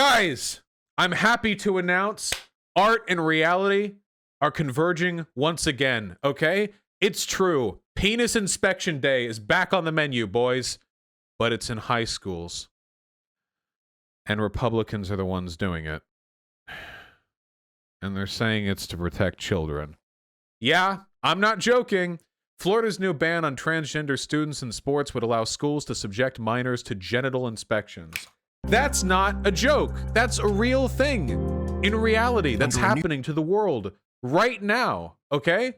Guys, I'm happy to announce art and reality are converging once again, okay? It's true. Penis Inspection Day is back on the menu, boys. But it's in high schools. And Republicans are the ones doing it. And they're saying it's to protect children. Yeah, I'm not joking. Florida's new ban on transgender students in sports would allow schools to subject minors to genital inspections. That's not a joke. That's a real thing. In reality, that's happening to the world right now, okay?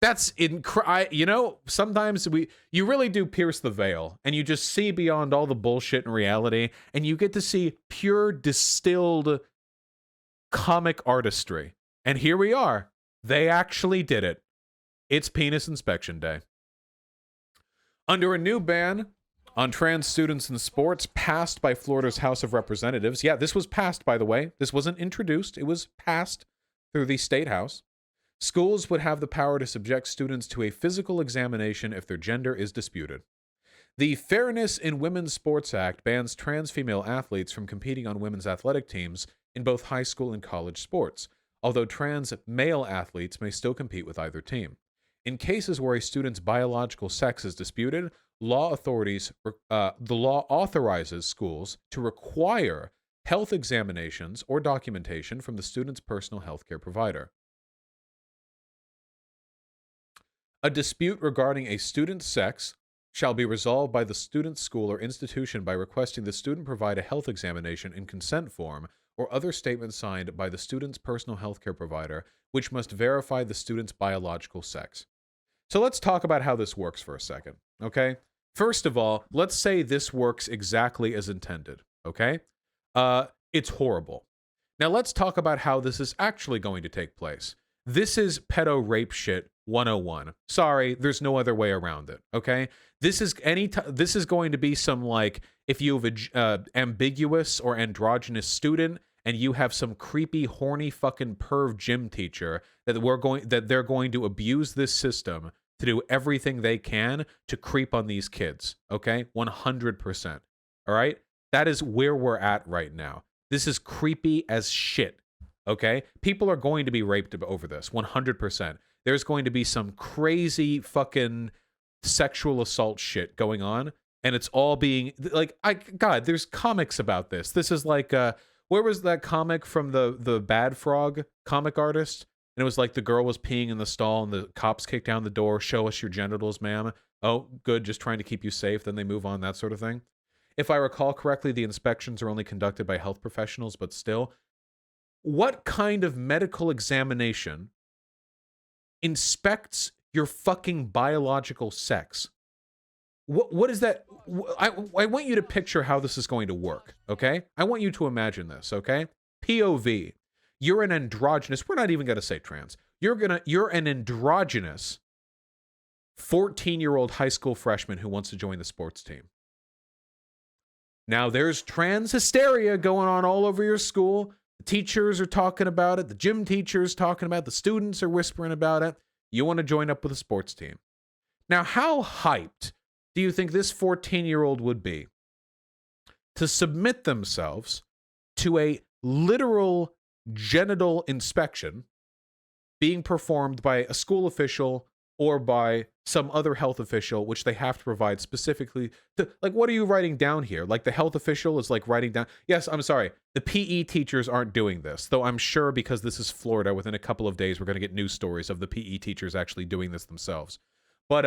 That's you know, sometimes you really do pierce the veil and you just see beyond all the bullshit in reality and you get to see pure distilled comic artistry. And here we are. They actually did it. It's Penis Inspection Day. Under a new ban on trans students in sports passed by Florida's House of Representatives. Yeah, this was passed, by the way. This wasn't introduced. It was passed through the state house. Schools would have the power to subject students to a physical examination if their gender is disputed. The Fairness in Women's Sports Act bans trans female athletes from competing on women's athletic teams in both high school and college sports, although trans male athletes may still compete with either team. In cases where a student's biological sex is disputed, the law authorizes schools to require health examinations or documentation from the student's personal health care provider. A dispute regarding a student's sex shall be resolved by the student's school or institution by requesting the student provide a health examination in consent form or other statement signed by the student's personal health care provider, which must verify the student's biological sex. So let's talk about how this works for a second, okay? First of all, let's say this works exactly as intended, okay? It's horrible. Now let's talk about how this is actually going to take place. This is pedo rape shit 101. Sorry, there's no other way around it, okay? This is going to be some, like, if you have a ambiguous or androgynous student and you have some creepy, horny fucking perv gym teacher that they're going to abuse this system to do everything they can to creep on these kids, okay? 100%, all right? That is where we're at right now. This is creepy as shit, okay? People are going to be raped over this, 100%. There's going to be some crazy fucking sexual assault shit going on, and it's all being, like, God, there's comics about this. This is like, where was that comic from the Bad Frog comic artist? And it was like the girl was peeing in the stall and the cops kicked down the door, show us your genitals, ma'am. Oh, good, just trying to keep you safe. Then they move on, that sort of thing. If I recall correctly, the inspections are only conducted by health professionals, but still, what kind of medical examination inspects your fucking biological sex? What is that? I want you to picture how this is going to work, okay? I want you to imagine this, okay? POV. You're an androgynous, we're not even going to say trans. You're an androgynous 14-year-old high school freshman who wants to join the sports team. Now there's trans hysteria going on all over your school. The teachers are talking about it. The gym teachers talking about it. The students are whispering about it. You want to join up with a sports team. Now, how hyped do you think this 14-year-old would be to submit themselves to a literal genital inspection being performed by a school official or by some other health official, which they have to provide specifically to, like, what are you writing down here? Like, the health official is like writing down, yes, I'm sorry, the PE teachers aren't doing this, though I'm sure because this is Florida, within a couple of days, we're going to get news stories of the PE teachers actually doing this themselves. But,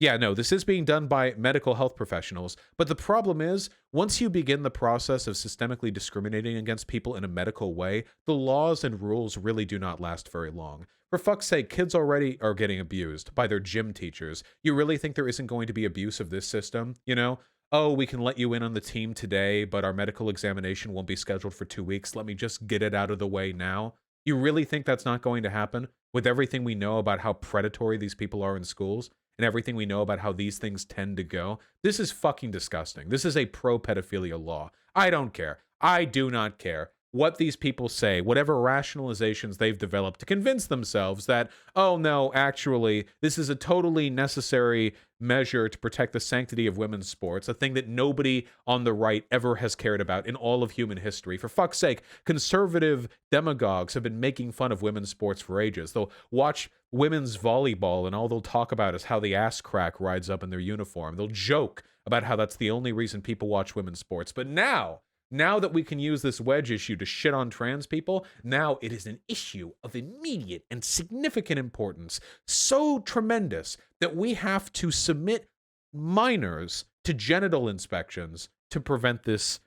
yeah, no, this is being done by medical health professionals. But the problem is, once you begin the process of systemically discriminating against people in a medical way, the laws and rules really do not last very long. For fuck's sake, kids already are getting abused by their gym teachers. You really think there isn't going to be abuse of this system? You know? Oh, we can let you in on the team today, but our medical examination won't be scheduled for 2 weeks. Let me just get it out of the way now. You really think that's not going to happen? With everything we know about how predatory these people are in schools? And everything we know about how these things tend to go. This is fucking disgusting. This is a pro-pedophilia law. I don't care. I do not care. what these people say, whatever rationalizations they've developed to convince themselves that, oh no, actually, this is a totally necessary measure to protect the sanctity of women's sports, a thing that nobody on the right ever has cared about in all of human history. For fuck's sake, conservative demagogues have been making fun of women's sports for ages. They'll watch women's volleyball and all they'll talk about is how the ass crack rides up in their uniform. They'll joke about how that's the only reason people watch women's sports. But now that we can use this wedge issue to shit on trans people, now it is an issue of immediate and significant importance. So tremendous that we have to submit minors to genital inspections to prevent this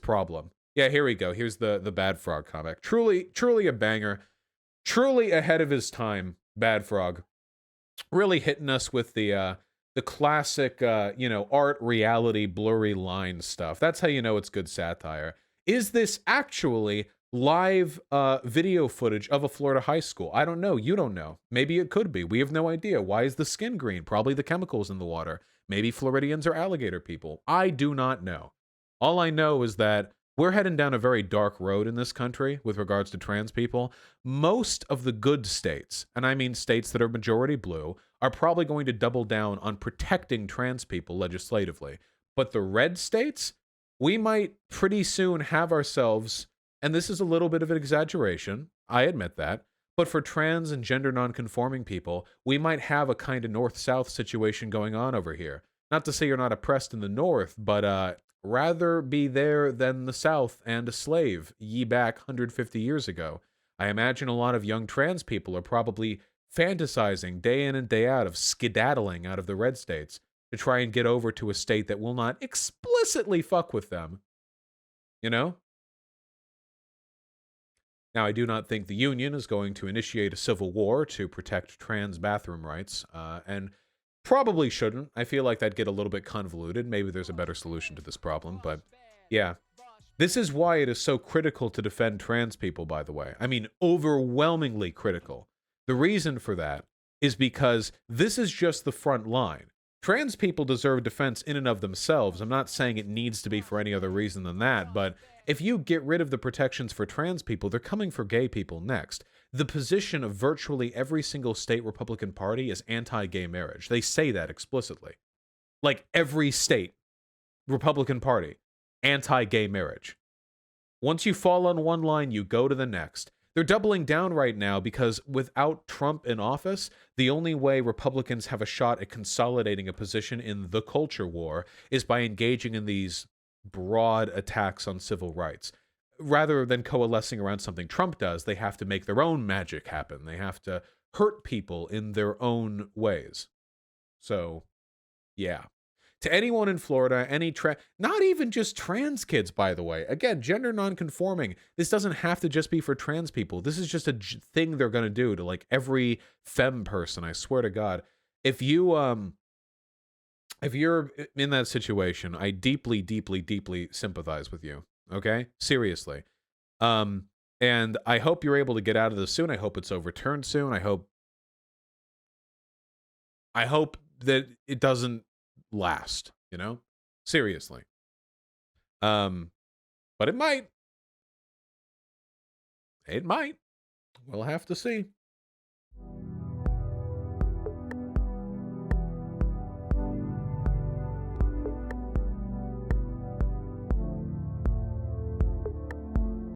problem. Yeah, here we go. Here's the Bad Frog comic. Truly a banger. Truly ahead of his time, Bad Frog. Really hitting us with the classic, art, reality, blurry line stuff. That's how you know it's good satire. Is this actually live video footage of a Florida high school? I don't know. You don't know. Maybe it could be. We have no idea. Why is the skin green? Probably the chemicals in the water. Maybe Floridians are alligator people. I do not know. All I know is that we're heading down a very dark road in this country with regards to trans people. Most of the good states, and I mean states that are majority blue, are probably going to double down on protecting trans people legislatively. But the red states, we might pretty soon have ourselves, and this is a little bit of an exaggeration, I admit that, but for trans and gender nonconforming people, we might have a kind of north-south situation going on over here. Not to say you're not oppressed in the north, but rather be there than the South and a slave, ye back 150 years ago. I imagine a lot of young trans people are probably fantasizing day in and day out of skedaddling out of the red states to try and get over to a state that will not explicitly fuck with them. You know? Now, I do not think the Union is going to initiate a civil war to protect trans bathroom rights, and probably shouldn't. I feel like that'd get a little bit convoluted. Maybe there's a better solution to this problem, but yeah. This is why it is so critical to defend trans people, by the way. I mean, overwhelmingly critical. The reason for that is because this is just the front line. Trans people deserve defense in and of themselves. I'm not saying it needs to be for any other reason than that, but if you get rid of the protections for trans people, they're coming for gay people next. The position of virtually every single state Republican Party is anti-gay marriage. They say that explicitly. Like every state Republican Party, anti-gay marriage. Once you fall on one line, you go to the next. They're doubling down right now because without Trump in office, the only way Republicans have a shot at consolidating a position in the culture war is by engaging in these broad attacks on civil rights. Rather than coalescing around something Trump does, they have to make their own magic happen. They have to hurt people in their own ways. So, yeah. To anyone in Florida, not even just trans kids, by the way. Again, gender nonconforming. This doesn't have to just be for trans people. This is just a thing they're going to do to like every femme person, I swear to God. If you're in that situation, I deeply, deeply, deeply sympathize with you. Okay? Seriously. And I hope you're able to get out of this soon. I hope it's overturned soon. I hope that it doesn't last, you know? Seriously. But it might. It might. We'll have to see.